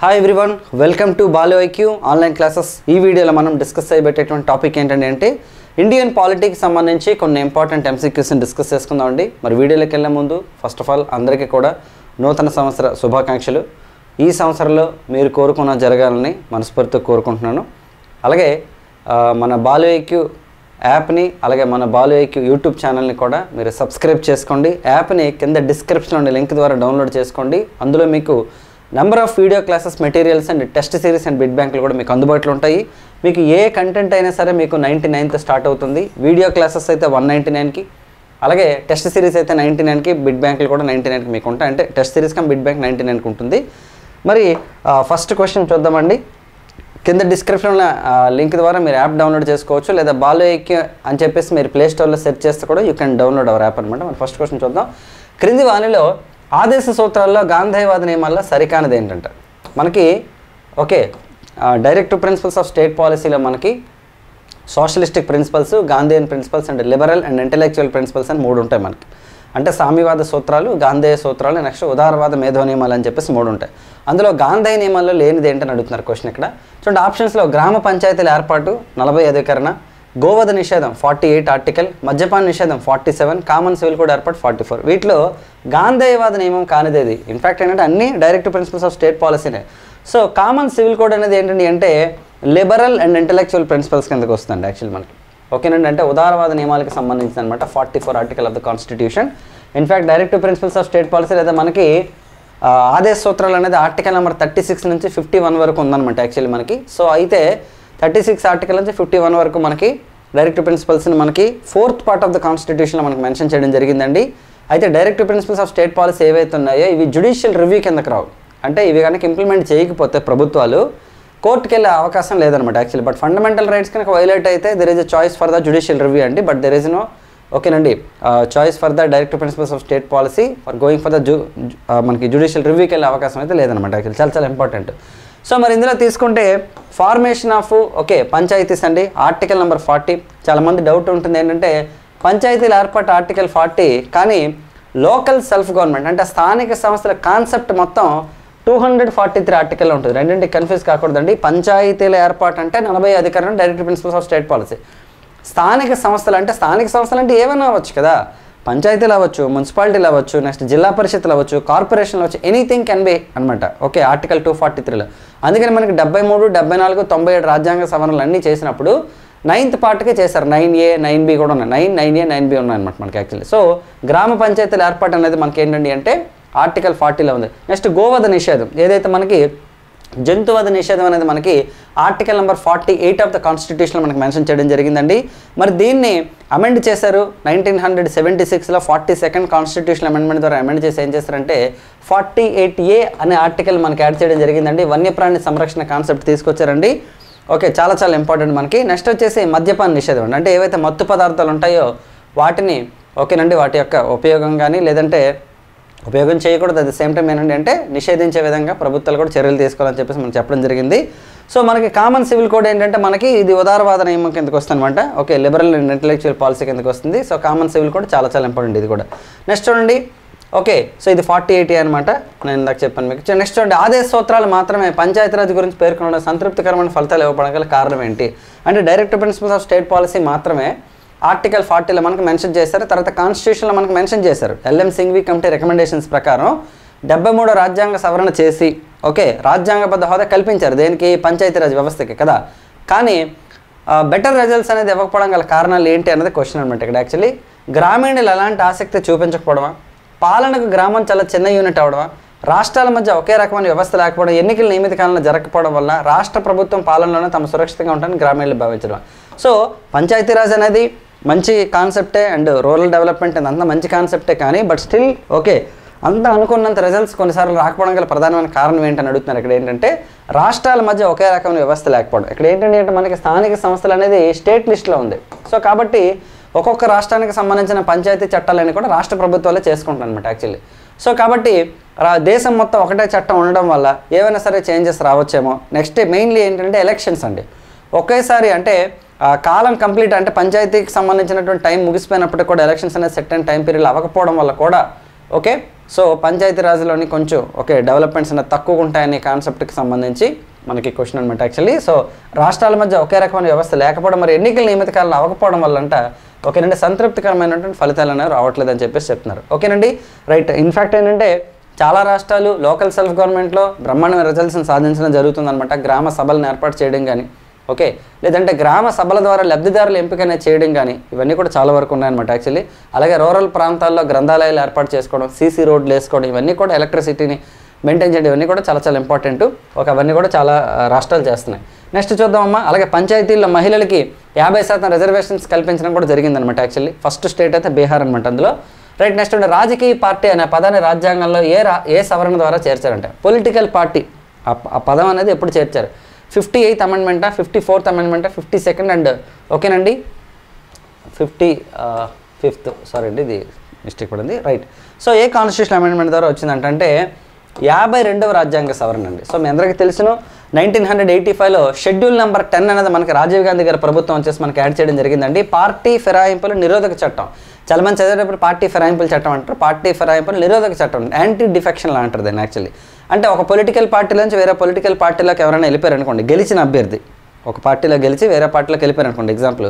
Hi everyone, welcome to Balu IQ online classes. ఈ వీడియోలో మనం డిస్కస్ చేయబెట్టేటువంటి టాపిక్ ఏంటంటే ఇండియన్ పాలిటిక్స్ సంబంధించి కొన్ని ఇంపార్టెంట్ ఎంసీక్యూస్ని డిస్కస్ చేసుకుందామండి. మరి వీడియోలోకి వెళ్ళే ముందు ఫస్ట్ ఆఫ్ ఆల్ అందరికీ కూడా నూతన సంవత్సర శుభాకాంక్షలు. ఈ సంవత్సరంలో మీరు కోరుకున్న జరగాలని మనస్ఫూర్తిగా కోరుకుంటున్నాను. అలాగే మన బాలు ఐక్యూ యాప్ని అలాగే మన బాలు ఐక్యూ యూట్యూబ్ ఛానల్ని కూడా మీరు సబ్స్క్రైబ్ చేసుకోండి. యాప్ని కింద డిస్క్రిప్షన్లో ఉండే లింక్ ద్వారా డౌన్లోడ్ చేసుకోండి. అందులో మీకు number of video classes, materials and test series and bit బ్యాంకులు కూడా మీకు అందుబాటులో ఉంటాయి. మీకు ఏ కంటెంట్ అయినా సరే మీకు 99తో స్టార్ట్ అవుతుంది. వీడియో క్లాసెస్ అయితే 199కి, అలాగే టెస్ట్ సిరీస్ అయితే 99కి, బిట్ బ్యాంకులు కూడా 99కి మీకు ఉంటాయి. అంటే test series come bit bank 99కి ఉంటుంది. మరి ఫస్ట్ క్వశ్చన్ చూద్దామండి. కింద డిస్క్రిప్షన్లో లింక్ ద్వారా మీరు యాప్ డౌన్లోడ్ చేసుకోవచ్చు, లేదా బాలు ఐక్యూ అని చెప్పేసి మీరు ప్లే స్టోర్లో సెర్చ్ చేస్తే కూడా you can download hour app అనమాట. మరి ఫస్ట్ క్వశ్చన్ చూద్దాం. క్రింది వాణిలో ఆదేశ సూత్రాల్లో గాంధేయవాద నియమాల్లో సరికానిది ఏంటంటే మనకి డైరెక్టివ్ ప్రిన్సిపల్స్ ఆఫ్ స్టేట్ పాలసీలో మనకి socialistic principles, Gandhian principles and liberal and intellectual principles అని 3 ఉంటాయి మనకి. అంటే సామ్యవాద సూత్రాలు, గాంధేయ సూత్రాలు, నెక్స్ట్ ఉదారవాద మేధో నియమాలు అని చెప్పేసి 3 ఉంటాయి. అందులో గాంధేయ నియమాల్లో లేనిది ఏంటని అడుగుతున్నారు క్వశ్చన్ ఇక్కడ. చూడండి, ఆప్షన్స్లో గ్రామ పంచాయతీల ఏర్పాటు 40 అధికరణ, గోవధ నిషేధం 48 ఆర్టికల్, మద్యపాన నిషేధం 47, కామన్ సివిల్ కోడ్ ఏర్పాటు 44. వీటిలో గాంధేయవాద నియమం కానిదేది. ఇన్ఫ్యాక్ట్ ఏంటంటే అన్ని డైరెక్టివ్ ప్రిన్సిపల్స్ ఆఫ్ స్టేట్ పాలసీనే. సో కామన్ సివిల్ కోడ్ అనేది ఏంటంటే అంటే లిబరల్ అండ్ ఇంటెలెక్చువల్ ప్రిన్సిపల్స్ కిందకి వస్తుంది యాక్చువల్లీ మనకి. ఓకేనండి, అంటే ఉదారవాద నియమాలకు సంబంధించి అనమాట 44 article of the constitution. In fact directive principles of state policy లేదా మనకి ఆదేశ సూత్రాలు అనేది ఆర్టికల్ నెంబర్ 36 నుంచి 51 వరకు ఉందన్నమాట యాక్చువల్లీ మనకి. సో అయితే 36 ఆర్టికల్ నుంచి 51 వరకు మనకి డైరెక్టివ్ ప్రిన్సిపల్స్ని మనకి 4th పార్ట్ ఆఫ్ ద కాన్స్టిట్యూషన్లో మనకి మెన్షన్ చేయడం జరిగిందండి. అయితే directive principles of state policy ఏవైతే ఉన్నాయో ఇవి జ్యుడిషియల్ రివ్యూ కిందకి రావు. అంటే ఇవి కనుక ఇంప్లిమెంట్ చేయకపోతే ప్రభుత్వాలు కోర్టుకి వెళ్ళే అవకాశం లేదనమాట యాక్చువల్లీ. బట్ ఫండమెంటల్ రైట్స్ కనుక వైలేట్ అయితే there is a choice for the judicial review అండి. But there is no choice for the directive principles of state policy for going for the మనకి జ్యుడిషియల్ రివ్యూకి వెళ్ళే అవకాశం అయితే లేదనమాట యాక్చువల్లీ. చాలా ఇంపార్టెంట్. సో మరి ఇందులో తీసుకుంటే ఫార్మేషన్ ఆఫ్ పంచాయతీస్ అండి, ఆర్టికల్ నెంబర్ 40. చాలామంది డౌట్ ఉంటుంది ఏంటంటే పంచాయతీల ఏర్పాటు ఆర్టికల్ 40, కానీ లోకల్ సెల్ఫ్ గవర్నమెంట్ అంటే స్థానిక సంస్థల కాన్సెప్ట్ మొత్తం 243 ఆర్టికల్లో ఉంటుంది. రెండింటికి కన్ఫ్యూజ్ కాకూడదండి. పంచాయతీల ఏర్పాటు అంటే 40 అధికరణ directive principles of state policy. స్థానిక సంస్థలు అంటే ఏమైనా అవ్వచ్చు కదా, పంచాయతీలు అవ్వచ్చు, మున్సిపాలిటీలు అవ్వచ్చు, నెక్స్ట్ జిల్లా పరిషత్లు అవ్వచ్చు, కార్పొరేషన్లు అవ్వచ్చు, ఎనీథింగ్ కెన్ బి అనమాట. ఆర్టికల్ 243లో. అందుకని మనకి 73, 74, 97 రాజ్యాంగ సవరణలు అన్నీ చేసినప్పుడు 9th పార్ట్కే చేశారు. 9A, 9B కూడా ఉన్నాయి. 9A, 9B ఉన్నాయన్నమాట మనకి యాక్చువల్లీ. సో గ్రామ పంచాయతీల ఏర్పాటు అనేది మనకి ఏంటండి అంటే ఆర్టికల్ 40లో ఉంది. నెక్స్ట్ గోవధ నిషేధం, ఏదైతే మనకి జంతువధ నిషేధం అనేది మనకి ఆర్టికల్ నెంబర్ 48 ఆఫ్ ద కాన్స్టిట్యూషన్లో మనకి మెన్షన్ చేయడం జరిగిందండి. మరి దీన్ని అమెండ్ చేశారు 1976లో 42nd కాన్స్టిట్యూషన్ అమెండ్మెంట్ ద్వారా అమెండ్ చేసి ఏం చేశారంటే 48A అనే ఆర్టికల్ మనకి యాడ్ చేయడం జరిగిందండి. వన్యప్రాణి సంరక్షణ కాన్సెప్ట్ తీసుకొచ్చారండి. చాలా ఇంపార్టెంట్ మనకి. నెక్స్ట్ వచ్చేసి మద్యపాన నిషేధం అండి. అంటే ఏవైతే మత్తు పదార్థాలు ఉంటాయో వాటిని వాటి యొక్క ఉపయోగం కానీ లేదంటే ఉపయోగం చేయకూడదు. అట్ ద సేమ్ టైం ఏంటంటే అంటే నిషేధించే విధంగా ప్రభుత్వాలు కూడా చర్యలు తీసుకోవాలని చెప్పేసి మనం చెప్పడం జరిగింది. సో మనకి కామన్ సివిల్ కోడ్ ఏంటంటే మనకి ఇది ఉదారవాద నియమం కిందకి వస్తుంది అనమాట. లిబరల్ అండ్ ఇంటెలెక్చువల్ పాలసీ కిందకి వస్తుంది. సో కామన్ సివిల్ కోడ్ చాలా ఇంపార్టెంట్ ఇది కూడా. నెక్స్ట్ చూడండి, సో ఇది 48 అనమాట, నేను ఇందాక చెప్పాను మీకు. నెక్స్ట్ చూడండి, ఆదేశ సూత్రాలు మాత్రమే పంచాయతీరాజ్ గురించి పేర్కొనడం సంతృప్తికరమైన ఫలితాలు ఇవ్వడం గల కారణం ఏంటి అంటే directive principles of state policy మాత్రమే ఆర్టికల్ 40లో మనకు మెన్షన్ చేశారు. తర్వాత కాన్స్టిట్యూషన్లో మనకు మెన్షన్ చేశారు. ఎల్ఎం సింఘ్వి కమిటీ రికమెండేషన్స్ ప్రకారం 73వ రాజ్యాంగ సవరణ చేసి రాజ్యాంగబద్ధ హోదా కల్పించారు దేనికి, పంచాయతీరాజ్ వ్యవస్థకి కదా. కానీ బెటర్ రిజల్ట్స్ అనేది ఇవ్వకపోవడం గల కారణాలు ఏంటి అనేది క్వశ్చన్ అనమాట ఇక్కడ యాక్చువల్లీ. గ్రామీణులు ఎలాంటి ఆసక్తి చూపించకపోవడమా, పాలనకు గ్రామం చాలా చిన్న యూనిట్ అవడమా, రాష్ట్రాల మధ్య ఒకే రకమైన వ్యవస్థ లేకపోవడం, ఎన్నికల నియమిత కాలంలో జరగకపోవడం వల్ల రాష్ట్ర ప్రభుత్వం పాలనలోనే తమ సురక్షితంగా ఉంటారని గ్రామీణులు భావించడం. సో పంచాయతీరాజ్ అనేది మంచి కాన్సెప్టే అండ్ రూరల్ డెవలప్మెంట్ అంతా మంచి కాన్సెప్టే, కానీ బట్ స్టిల్ అంతా అనుకున్నంత రిజల్ట్స్ కొన్నిసార్లు రాకపోవడం గల ప్రధానమైన కారణం ఏంటని అడుగుతున్నారు. ఇక్కడ ఏంటంటే రాష్ట్రాల మధ్య ఒకే రకమైన వ్యవస్థ లేకపోవడం. ఇక్కడ ఏంటంటే మనకి స్థానిక సంస్థలు అనేది స్టేట్ లిస్ట్లో ఉంది. సో కాబట్టి ఒక్కొక్క రాష్ట్రానికి సంబంధించిన పంచాయతీ చట్టాలన్నీ కూడా రాష్ట్ర ప్రభుత్వాలే చేసుకుంటారు అనమాట యాక్చువల్లీ. సో కాబట్టి దేశం మొత్తం ఒకటే చట్టం ఉండడం వల్ల ఏవైనా సరే చేంజెస్ రావచ్చేమో. నెక్స్ట్ మెయిన్లీ ఏంటంటే ఎలక్షన్స్ అండి. ఒకేసారి అంటే కాలం కంప్లీట్ అంటే పంచాయతీకి సంబంధించినటువంటి టైం ముగిసిపోయినప్పటికీ కూడా ఎలక్షన్స్ అనేది సెట్ అండ్ టైం పీరియడ్ అవ్వకపోవడం వల్ల కూడా సో పంచాయతీరాజ్లోని కొంచెం ఓకే డెవలప్మెంట్స్ అనేది తక్కువ ఉంటాయనే కాన్సెప్ట్కి సంబంధించి మనకి క్వశ్చన్ అనమాట యాక్చువల్లీ. సో రాష్ట్రాల మధ్య ఒకే రకమైన వ్యవస్థ లేకపోవడం, మరి ఎన్నికల నియమిత కాలంలో అవ్వకపోవడం వల్లంట ఓకేనండి సంతృప్తికరమైనటువంటి ఫలితాలు అనేవి రావట్లేదని చెప్పేసి చెప్తున్నారు. ఓకేనండి రైట్. ఇన్ఫ్యాక్ట్ ఏంటంటే చాలా రాష్ట్రాలు లోకల్ సెల్ఫ్ గవర్నమెంట్లో బ్రహ్మాండమైన రిజల్ట్స్ని సాధించడం జరుగుతుందన్నమాట. గ్రామ సభలను ఏర్పాటు చేయడం కానీ ఓకే, లేదంటే గ్రామ సభల ద్వారా లబ్ధిదారుల ఎంపికనే చేయడం కానీ ఇవన్నీ కూడా చాలా వరకు ఉన్నాయన్నమాట యాక్చువల్లీ. అలాగే రూరల్ ప్రాంతాల్లో గ్రంథాలయాలు ఏర్పాటు చేసుకోవడం, సీసీ రోడ్లు వేసుకోవడం, ఇవన్నీ కూడా ఎలక్ట్రిసిటీని మెయింటైన్ చేయడం, ఇవన్నీ కూడా చాలా చాలా ఇంపార్టెంట్. అవన్నీ కూడా చాలా రాష్ట్రాలు చేస్తున్నాయి. నెక్స్ట్ చూద్దామమ్మా. అలాగే పంచాయతీల్లో మహిళలకి 50% రిజర్వేషన్స్ కల్పించడం కూడా జరిగిందనమాట యాక్చువల్లీ. ఫస్ట్ స్టేట్ అయితే బీహార్ అనమాట అందులో. రైట్. నెక్స్ట్ రాజకీయ పార్టీ అనే పదాన్ని రాజ్యాంగంలో ఏ సవరణ ద్వారా చేర్చారంటే పొలిటికల్ పార్టీ ఆ పదం అనేది ఎప్పుడు చేర్చారు? 58th అమెండ్మెంటా, 54th అమెండ్మెంటా, 52nd అండ్ ఓకేనండి 55th సారీ అండి ఇది మిస్టేక్ పడింది. రైట్. సో ఏ కాన్స్టిట్యూషన్ అమెండ్మెంట్ ద్వారా వచ్చిందంటే 52వ రాజ్యాంగ సవరణ అండి. సో మీ అందరికీ తెలుసును 1985లో షెడ్యూల్ నెంబర్ 10 అనేది మనకి రాజీవ్ గాంధీ గారి ప్రభుత్వం వచ్చేసి మనకి యాడ్ చేయడం జరిగిందండి. పార్టీ ఫిరాయింపుల నిరోధక చట్టం. చాలా మంది చదివేటప్పుడు పార్టీ ఫిరాయింపుల చట్టం అంటారు. పార్టీ ఫిరాయింపుల నిరోధక చట్టం, యాంటీ డిఫెక్షన్ లా అంటారు దాన్ని యాక్చువల్లీ. అంటే ఒక పొలిటికల్ పార్టీ నుంచి వేరే పొలిటికల్ పార్టీలోకి ఎవరైనా వెళ్ళిపోయారు అనుకోండి, గెలిచిన అభ్యర్థి ఒక పార్టీలో గెలిచి వేరే పార్టీలోకి వెళ్ళిపోయారు అనుకోండి ఎగ్జాంపుల్,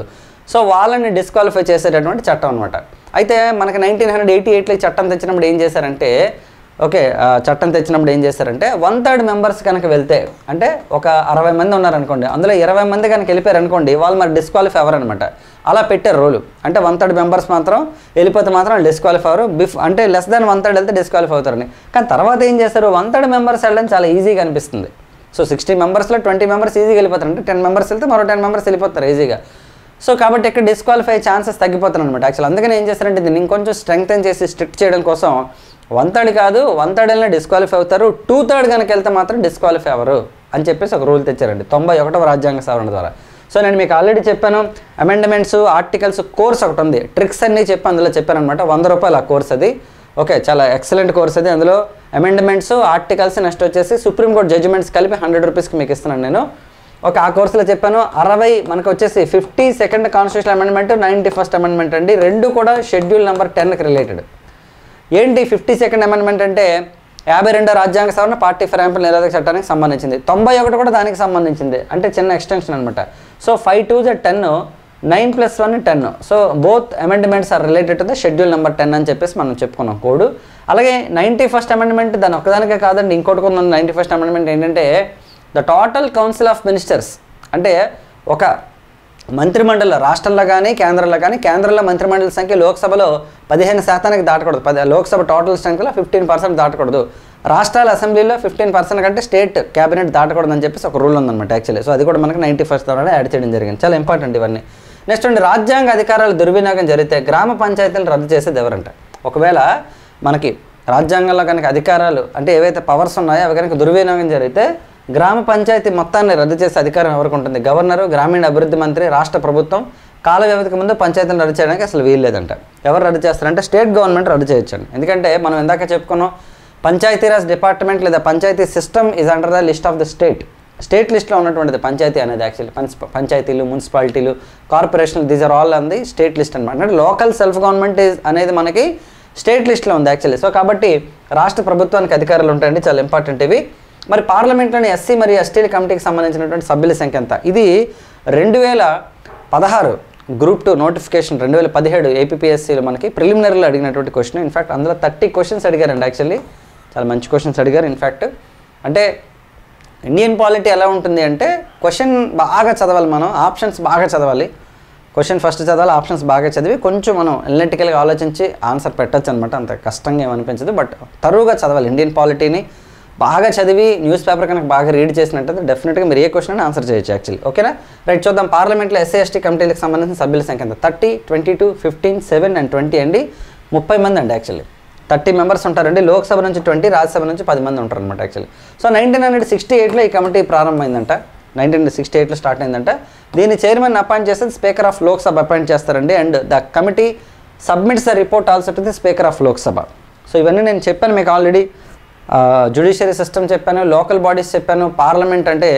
సో వాళ్ళని డిస్క్వాలిఫై చేసేటటువంటి చట్టం అనమాట. అయితే మనకి 1988లో ఈ చట్టం తెచ్చినప్పుడు ఏం చేశారంటే ఓకే చట్టం తెచ్చినప్పుడు ఏం చేశారంటే 1/3 మెంబర్స్ కనుక వెళ్తే అంటే ఒక 60 మంది ఉన్నారనుకోండి, అందులో 20 మంది కనుక వెళ్ళిపోయారు అనుకోండి వాళ్ళు మరి డిస్క్వాలిఫై అవ్వరనమాట. అలా పెట్టారు రూలు. అంటే 1/3 మెంబర్స్ మాత్రం వెళ్ళిపోతే మాత్రం డిస్క్వాలిఫై అవ్వరు, అంటే లెస్ దాన్ 1/3 వెళ్తే డిస్క్వాలిఫై అవుతారని. కానీ తర్వాత ఏం చేస్తారు 1/3 మెంబర్స్ వెళ్ళడం చాలా ఈజీగా అనిపిస్తుంది. సో 60 మెంబర్స్లో 20 మెంబర్స్ ఈజీగా వెళ్ళిపోతారు, అంటే 10 మెంబర్స్ వెళ్తే మరో 10 మెంబర్స్ వెళ్ళిపోతారు ఈజీగా. సో కాబట్టి ఇక్కడ డిస్క్వాలిఫై ఛాన్సెస్ తగ్గిపోతారు అనమాట యాక్చువల్. అందుకని ఏం చేస్తారంటే దీన్ని ఇంకొంచెం స్ట్రెంగ్తెన్ చేసి స్ట్రిక్ట్ చేయడం కోసం 1/3 కాదు 1/3 వెళ్ళినా డిస్క్వాలిఫై అవుతారు, 2/3 కనుక వెళ్తే మాత్రం డిస్క్వాలిఫై అవ్వరు అని చెప్పేసి ఒక రూల్ తెచ్చారండి 91వ రాజ్యాంగ సవరణ ద్వారా. సో నేను మీకు ఆల్రెడీ చెప్పాను అమెండ్మెంట్స్ ఆర్టికల్స్ కోర్స్ ఒకటి ఉంది, ట్రిక్స్ అన్నీ చెప్పి అందులో చెప్పాను అనమాట. 100 రూపాయలు ఆ కోర్స్ అది. ఓకే చాలా ఎక్సలెంట్ కోర్స్ అది. అందులో అమెండ్మెంట్స్ ఆర్టికల్స్ నెక్స్ట్ వచ్చేసి సుప్రీంకోర్టు జడ్జిమెంట్స్ కలిపి 100 రూపీస్కి మీకు ఇస్తున్నాను నేను. ఓకే ఆ కోర్సులో చెప్పాను 60 మనకు వచ్చేసి 52nd constitution amendment, 91st amendment అండి. రెండు కూడా షెడ్యూల్ నెంబర్ 10కి రిలేటెడ్. ఏంటి 52nd అమెండ్మెంట్ అంటే 52వ రాజ్యాంగ సవరణ పార్టీ ఫిరాయింపుల నిరోధక చట్టానికి సంబంధించింది. 91 కూడా దానికి సంబంధించింది, అంటే చిన్న ఎక్స్టెన్షన్ అనమాట. So 5 2 10, 9 + 1 10. So both amendments are related to the schedule number 10 అని చెప్పేసి మనం చెప్పుకున్నాం కోడ్. అలాగే 91st అమెండ్మెంట్ దాని ఒక్కదానికే కాదండి, ఇంకోటి కూడా 91st అమెండ్మెంట్ ఏంటంటే the total council of ministers. అంటే ఒక మంత్రిమండలి రాష్ట్రంలో కానీ కేంద్రంలో కానీ, కేంద్రంలో మంత్రిమండలి సంఖ్య లోక్సభలో 15% దాటకూడదు. లోక్సభ టోటల్ సంఖ్యలో 15% దాటకూడదు. రాష్ట్రాల అసెంబ్లీలో 15% కంటే స్టేట్ క్యాబినెట్ దాటకూడదు అని చెప్పేసి ఒక రూల్ ఉందన్నమాట యాక్చువల్లీ. సో అది కూడా మనకి 91st ద్వారా యాడ్ చేయడం జరిగింది. చాలా ఇంపార్టెంట్ ఇవన్నీ. నెక్స్ట్ అండి రాజ్యాంగ అధికారాలు దుర్వినియోగం జరిగితే గ్రామ పంచాయతీలను రద్దు చేసేది ఎవరంట? ఒకవేళ మనకి రాజ్యాంగంలో కనుక అధికారాలు అంటే ఏవైతే పవర్స్ ఉన్నాయో అవి కనుక దుర్వినియోగం జరిగితే గ్రామ పంచాయతీ మొత్తాన్ని రద్దు చేసే అధికారం ఎవరికి ఉంటుంది? గవర్నరు, గ్రామీణ అభివృద్ధి మంత్రి, రాష్ట్ర ప్రభుత్వం. కాల వ్యవధికి ముందు పంచాయతీలను రద్దు చేయడానికి అసలు వీలు లేదంట. ఎవరు రద్దు చేస్తారంటే స్టేట్ గవర్నమెంట్ రద్దు చేయొచ్చండి. ఎందుకంటే మనం ఇందాక చెప్పుకున్నాం పంచాయతీరాజ్ డిపార్ట్మెంట్ లేదా panchayati system is under the list of the state లిస్ట్లో ఉన్నటువంటిది పంచాయతీ అనేది యాక్చువల్లీ. పంచాయతీలు, మున్సిపాలిటీలు, కార్పొరేషన్లు these are all under state list అనమాట. అంటే లోకల్ సెల్ఫ్ గవర్నమెంట్ అనేది మనకి స్టేట్ లిస్ట్లో ఉంది యాక్చువల్లీ. సో కాబట్టి రాష్ట్ర ప్రభుత్వానికి అధికారాలు ఉంటాయండి, చాలా ఇంపార్టెంట్ ఇవి. మరి పార్లమెంట్లోని ఎస్సీ మరియు ఎస్టీల కమిటీకి సంబంధించినటువంటి సభ్యుల సంఖ్య ఎంత? ఇది 2016 గ్రూప్ 2 నోటిఫికేషన్ 2017 ఏపీఎస్సీలో మనకి ప్రిలిమినరీలో అడిగినటువంటి క్వశ్చన్. ఇన్ఫ్యాక్ట్ అందులో 30 క్వశ్చన్స్ అడిగారండి యాక్చువల్లీ. చాలా మంచి క్వశ్చన్స్ అడిగారు. ఇన్ఫ్యాక్ట్ అంటే ఇండియన్ పాలిటీ ఎలా ఉంటుంది అంటే క్వశ్చన్ బాగా చదవాలి, మనం ఆప్షన్స్ బాగా చదవాలి. క్వశ్చన్ ఫస్ట్ చదవాలి, ఆప్షన్స్ బాగా చదివి కొంచెం మనం ఎనలిటికల్గా ఆలోచించి ఆన్సర్ పెట్టచ్చు అనమాట. అంత కష్టంగా ఏమనిపించదు, బట్ తరువుగా చదవాలి. ఇండియన్ పాలిటీని బాగా చదివి న్యూస్ పేపర్ కనుక బాగా రీడ్ చేసినట్టయితే డెఫినెట్గా మీరు ఏ క్వశ్చన్ అని ఆన్సర్ చేయొచ్చు యాక్చువల్లీ. ఓకేనా రైట్. చూద్దాం పార్లమెంట్లో ఎస్సీ ఎస్టీ కమిటీలకు సంబంధించిన సభ్యుల సంఖ్య ఎంత? 30, 22, 15, 7 and 20 అండి. 30 మంది అండి యాక్చువల్లీ. 30 మెంబర్స్ ఉంటారండి. లోక్సభ నుంచి 20, రాజ్యసభ నుంచి 10 మంది ఉంటారు అనమాట యాక్చువల్లీ. సో 1968లో ఈ కమిటీ ప్రారంభమైందంట. 1968లో స్టార్ట్ అయిందంట. దీని చైర్మన్ అపాయింట్ చేస్తే స్పీకర్ ఆఫ్ లోక్సభ అపాయింట్ చేస్తారండి. And the committee submits the report also to the speaker of Lok Sabha. So ఇవన్నీ నేను చెప్పాను మీకు ఆల్రెడీ. జ్యుడిషియరీ సిస్టమ్ చెప్పాను, లోకల్ బాడీస్ చెప్పాను, పార్లమెంట్ అంటే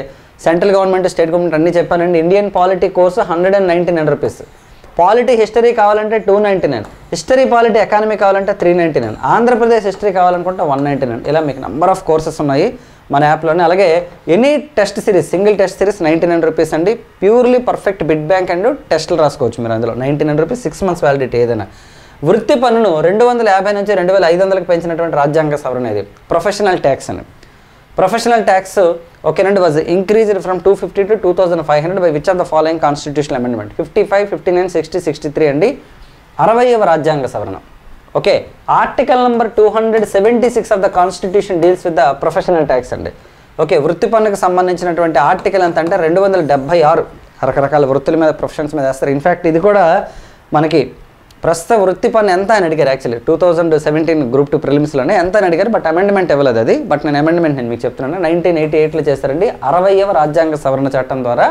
సెంట్రల్ గవర్నమెంట్, స్టేట్ గవర్నమెంట్ అన్నీ చెప్పానండి. Indian polity course 199 rupees. Polity history కావాలంటే 299, హిస్టరీ పాలిటీ ఎకానమీ కావాలంటే 399, ఆంధ్రప్రదేశ్ హిస్టరీ కావాలనుకుంటే 199. ఇలా మీకు నెంబర్ ఆఫ్ కోర్సెస్ ఉన్నాయి మన యాప్లోనే. అలాగే any test series, single test series 99 rupees అండి. Purely perfect bit bank and టెస్టులు రాసుకోవచ్చు మీరు అందులో. 99 రూపీస్, 6 months వ్యాలిడిటీ ఏదైనా. వృత్తి పన్నును 250 నుంచి 2500కి పెంచినటువంటి రాజ్యాంగ సవరణ ఇది. ప్రొఫెషనల్ ట్యాక్స్ అని, ప్రొఫెషనల్ ట్యాక్స్ ఓకేనండి was increased from 250 to 2500 by which of the following constitutional amendment? 55, 59, 60, 63 అండి. 60వ రాజ్యాంగ సవరణ. Okay, article number 276 of the constitution deals with the professional tax అండి. ఓకే, వృత్తి పన్నుకు సంబంధించినటువంటి ఆర్టికల్ ఎంత అంటే 276. రకరకాల వృత్తుల మీద, ప్రొఫెషన్స్ మీద వేస్తారు. ఇన్ఫ్యాక్ట్ ఇది కూడా మనకి ప్రస్తుత వృత్తి పన్ను ఎంత అని అడిగారు. యాక్చువల్లీ 2017 Group 2 ప్రిలిమ్స్లోనే ఎంత అని అడిగారు, బట్ అమెండ్మెంట్ ఇవ్వలేదు అది. బట్ నేను అమెండ్మెంట్ నేను మీకు చెప్తున్నాను. 1988లో చేస్తారండి. 60వ రాజ్యాంగ సవరణ చట్టం ద్వారా,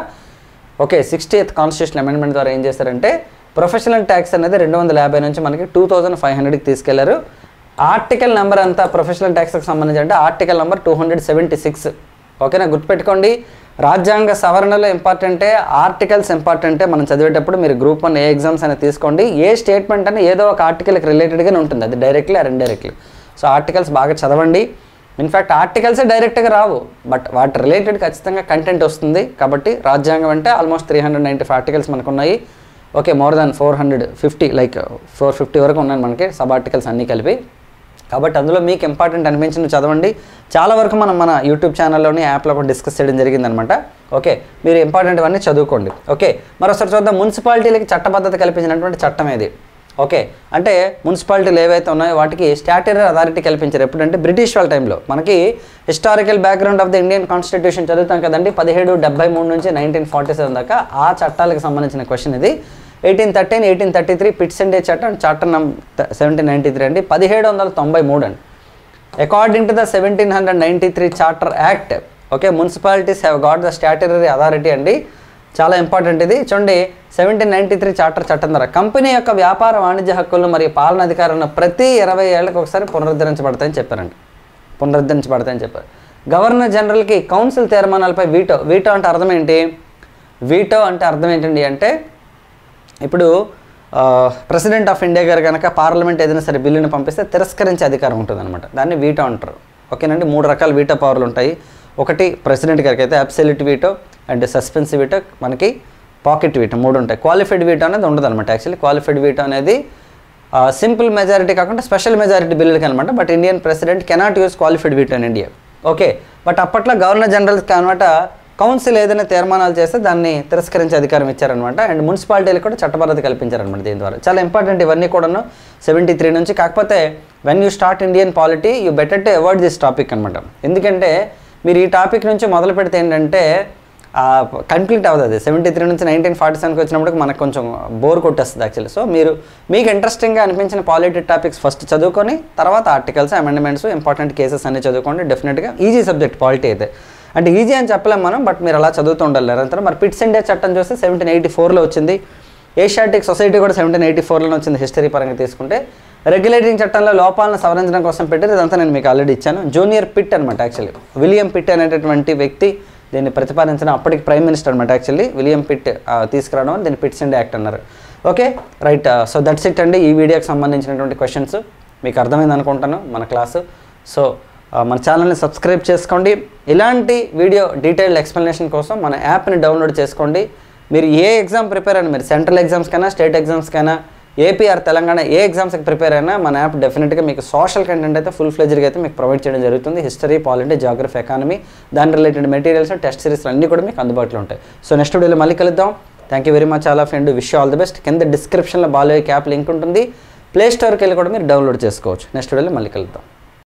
ఓకే, 60th కాన్స్టిట్యూషన్ అమెండ్మెంట్ ద్వారా ఏం చేస్తారంటే ప్రొఫెషనల్ ట్యాక్స్ అనేది 250 నుంచి మనకి 2500కి తీసుకెళ్లారు. ఆర్టికల్ నెంబర్ అంతా ప్రొఫెషనల్ ట్యాక్స్కి సంబంధించి అంటే ఆర్టికల్ నెంబర్ 276. ఓకేనా, గుర్తుపెట్టుకోండి. రాజ్యాంగ సవరణలో ఇంపార్టెంటే, ఆర్టికల్స్ ఇంపార్టెంటే. మనం చదివేటప్పుడు మీరు Group 1 ఏ ఎగ్జామ్స్ అనేది తీసుకోండి. ఏ స్టేట్మెంట్ అని ఏదో ఒక ఆర్టికల్కి రిలేటెడ్గానే ఉంటుంది, అది directly or indirectly. So articles బాగా చదవండి. ఇన్ఫ్యాక్ట్ ఆర్టికల్సే డైరెక్ట్గా రావు, బట్ వాటి రిలేటెడ్ ఖచ్చితంగా కంటెంట్ వస్తుంది. కాబట్టి రాజ్యాంగం అంటే ఆల్మోస్ట్ 395 ఆర్టికల్స్ మనకు ఉన్నాయి. ఓకే, మోర్ దాన్ 450, లైక్ 450 వరకు ఉన్నాయి మనకి సబ్ ఆర్టికల్స్ అన్నీ కలిపి. కాబట్టి అందులో మీకు ఇంపార్టెంట్ అనిపించిన చదవండి. చాలా వరకు మనం మన యూట్యూబ్ ఛానల్లోని యాప్లో కూడా డిస్కస్ చేయడం జరిగిందనమాట. ఓకే, మీరు ఇంపార్టెంట్ అన్నీ చదువుకోండి. ఓకే, మరోసారి చూద్దాం. మున్సిపాలిటీలకి చట్టబద్ధత కల్పించినటువంటి చట్టం ఏది? ఓకే, అంటే మున్సిపాలిటీలు ఏవైతే ఉన్నాయో వాటికి స్టాట్యూటరీ అథారిటీ కల్పించారు. ఎప్పుడంటే బ్రిటిష్ వాళ్ళ టైంలో. మనకి historical background of the Indian constitution చదువుతాం కదండి, 1773 నుంచి 1947 దాకా. ఆ చట్టాలకు సంబంధించిన క్వశ్చన్ ఇది. 1813, 1833 పిట్స్ అండ్ డే చట్టం, చార్టర్ నంబర్ 1793 అండి. 1793 అండి. According to the 1793 charter act, okay, municipalities have got the statutory authority అండి. చాలా ఇంపార్టెంట్ ఇది. చూడండి, 1793 చార్టర్ చట్టం ద్వారా కంపెనీ యొక్క వ్యాపార వాణిజ్య హక్కులను మరియు పాలన అధికారాలను ప్రతి 20 ఏళ్లకు ఒకసారి పునరుద్ధరించబడతాయని చెప్పారండి. పునరుద్ధరించబడతాయని చెప్పారు. గవర్నర్ జనరల్కి కౌన్సిల్ తీర్మానాలపై వీటో. వీటో అంటే అర్థం ఏంటి? వీటో అంటే అర్థం ఏంటండి అంటే ఇప్పుడు ప్రెసిడెంట్ ఆఫ్ ఇండియా గారు కనుక పార్లమెంట్ ఏదైనా సరే బిల్లుని పంపిస్తే తిరస్కరించే అధికారం ఉంటుందన్నమాట. దాన్ని వీటో అంటారు. ఓకేనండి, 3 రకాల వీటో పవర్లు ఉంటాయి. ఒకటి ప్రెసిడెంట్ గారికి అయితే absolute veto and suspensive veto, మనకి పాకెట్ వీటో, 3 ఉంటాయి. క్వాలిఫైడ్ వీటో అనేది ఉండదు అనమాట. యాక్చువల్లీ క్వాలిఫైడ్ వీటో అనేది సింపుల్ మెజారిటీ కాకుండా స్పెషల్ మెజారిటీ బిల్లులకి అనమాట. But Indian president cannot use qualified veto in India. Okay, but అప్పట్లో గవర్నర్ జనరల్కి అనమాట కౌన్సిల్ ఏదైనా తీర్మానాలు చేస్తే దాన్ని తిరస్కరించే అధికారం ఇచ్చారనమాట. అండ్ మున్సిపాలిటీలకు కూడా చట్టబద్ధత కల్పించారనమాట దీని ద్వారా. చాలా ఇంపార్టెంట్ ఇవన్నీ కూడాను 73 నుంచి. కాకపోతే when you start Indian polity you better to avoid this topic అనమాట. ఎందుకంటే మీరు ఈ టాపిక్ నుంచి మొదలు పెడితే ఏంటంటే కంప్లీట్ అవుతుంది. 73 నుంచి 1947కి వచ్చినప్పుడు మనకు కొంచెం బోర్ కొట్టేస్తుంది యాక్చువల్లీ. సో మీకు ఇంట్రెస్టింగ్గా అనిపించిన పాలిటీ టాపిక్స్ ఫస్ట్ చదువుకొని తర్వాత ఆర్టికల్స్, అమెండ్మెంట్స్, ఇంపార్టెంట్ కేసెస్ అన్ని చదువుకోండి. డెఫినెట్గా ఈజీ సబ్జెక్ట్ పాలిటీ అయితే. అంటే ఈజీ అని చెప్పలేం మనం, బట్ మీరు అలా చదువుతూ ఉండాలి నిరంతరం. మరి పిట్స్ ఇండియా చట్టం చూస్తే 1784లో వచ్చింది. ఏషియాటిక్ సొసైటీ కూడా 1784లోనే వచ్చింది హిస్టరీ పరంగా తీసుకుంటే. రెగ్యులేటింగ్ చట్టంలో లోపాలను సవరించడం కోసం పెట్టారు. ఇదంతా నేను మీకు ఆల్రెడీ ఇచ్చాను. జూనియర్ పిట్ అనమాట. యాక్చువల్లీ విలియం పిట్ అనేటటువంటి వ్యక్తి దీన్ని ప్రతిపాదించిన అప్పటికి ప్రైమ్ మినిస్టర్ అనమాట. యాక్చువల్లీ విలియం పిట్ తీసుకురావడం దీన్ని పిట్స్ ఇండియా యాక్ట్ అన్నారు. Okay, right. So that's it అండి. ఈ వీడియోకి సంబంధించినటువంటి క్వశ్చన్స్ మీకు అర్థమైంది అనుకుంటాను మన క్లాసు. సో మన ఛానల్ని సబ్స్క్రైబ్ చేసుకోండి. ఇలాంటి వీడియో డీటెయిల్డ్ ఎక్స్ప్లెనేషన్ కోసం మన యాప్ని డౌన్లోడ్ చేసుకోండి. మీరు ఏ ఎగ్జామ్ ప్రిపేర్ అయినా, మీరు సెంట్రల్ ఎగ్జామ్స్కైనా, స్టేట్ ఎగ్జామ్స్కైనా, ఏపీ ఆర్ తెలంగాణ ఏ ఎగ్జామ్స్కి ప్రిపేర్ అయినా మన యాప్ డెఫినెట్గా మీకు సోషల్ కంటెంట్ అయితే ఫుల్ ఫ్లెజ్డ్గా అయితే మీకు ప్రొవైడ్ చేయడం జరుగుతుంది. హిస్టరీ, పాలిటీ, జాగ్రఫీ, ఎకానమీ, దాని రిలేటెడ్ మెటీరియల్స్, టెస్ట్ సిరీస్లు అన్నీ కూడా మీకు అందుబాటులో ఉంటాయి. సో నెక్స్ట్ వీడియోలో మళ్ళీ కలుద్దాం. Thank you very much all of and wish all the best. కింద డిస్క్రిప్షన్లో బాలయ్య యాప్ లింక్ ఉంటుంది. ప్లే స్టోర్కి వెళ్ళి కూడా మీరు డౌన్లోడ్ చేసుకోవచ్చు. నెక్స్ట్ వీడియోలో మళ్ళీ కలుద్దాం.